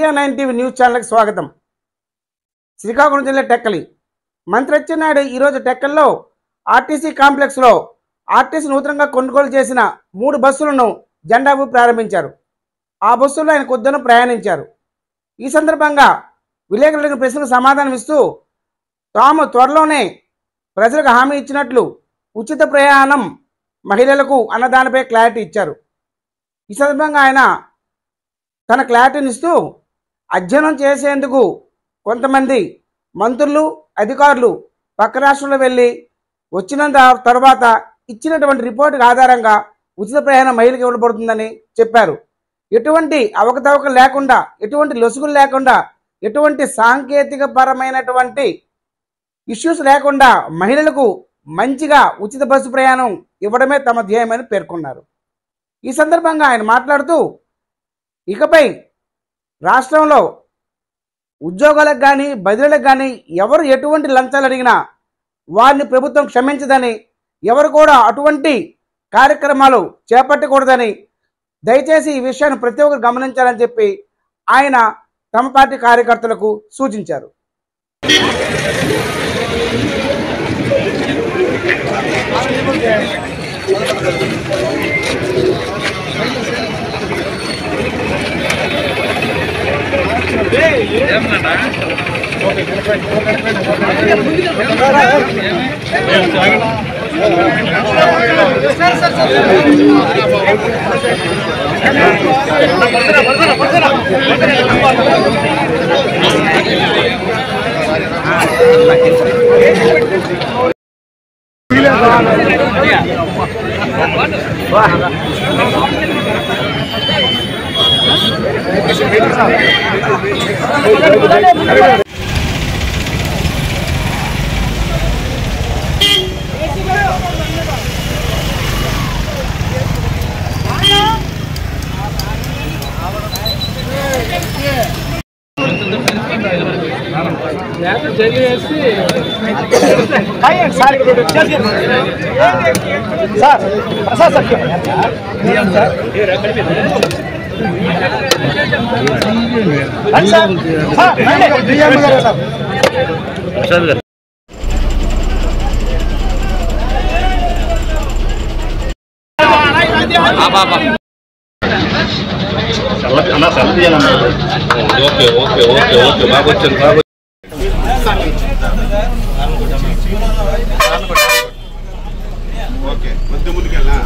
India 9 TV news ఛానల్కి స్వాగతం. శ్రీకాకుళం జిల్లా టెక్కలి మంత్రి అచ్చెన్నాయుడు ఈరోజు టెక్కల్లో ఆర్టీసీ కాంప్లెక్స్లో ఆర్టీసీ నూతనంగా కొనుగోలు చేసిన 3 బస్సులను జెండా ఊపి ప్రారంభించారు. ఆ బస్సుల్లో ఆయన కొద్దిగా ప్రయాణించారు. ఈ సందర్భంగా విలేకరులకు ప్రశ్నలకు సమాధానం ఇస్తూ తాము త్వరలోనే ప్రజలకు హామీ ఇచ్చినట్లు ఉచిత ప్రయాణం మహిళలకు అన్నదానిపై క్లారిటీ ఇచ్చారు. ఈ సందర్భంగా ఆయన తన క్లారిటీని ఇస్తూ అధ్యయనం చేసేందుకు కొంతమంది మంత్రులు అధికారులు పక్క రాష్ట్రంలో వెళ్ళి వచ్చిన తర్వాత ఇచ్చినటువంటి రిపోర్టు ఆధారంగా ఉచిత ప్రయాణం మహిళలకు ఇవ్వబడుతుందని చెప్పారు. ఎటువంటి అవకతవకలు లేకుండా, ఎటువంటి లొసుగులు లేకుండా, ఎటువంటి సాంకేతిక పరమైనటువంటి ఇష్యూస్ లేకుండా మహిళలకు మంచిగా ఉచిత బస్సు ప్రయాణం ఇవ్వడమే తమ ధ్యేయమని పేర్కొన్నారు. ఈ సందర్భంగా ఆయన మాట్లాడుతూ ఇకపై రాష్ట్రంలో ఉద్యోగాలకు కానీ బదిలీలకు కానీ ఎవరు ఎటువంటి లంచాలు అడిగినా వారిని ప్రభుత్వం క్షమించదని, ఎవరు కూడా అటువంటి కార్యక్రమాలు చేపట్టకూడదని, దయచేసి ఈ విషయాన్ని ప్రతి ఒక్కరు గమనించాలని చెప్పి ఆయన తమ పార్టీ కార్యకర్తలకు సూచించారు. ఓకే బాగా వచ్చాను. ఓకే కొద్ది ముందుకెళ్ళా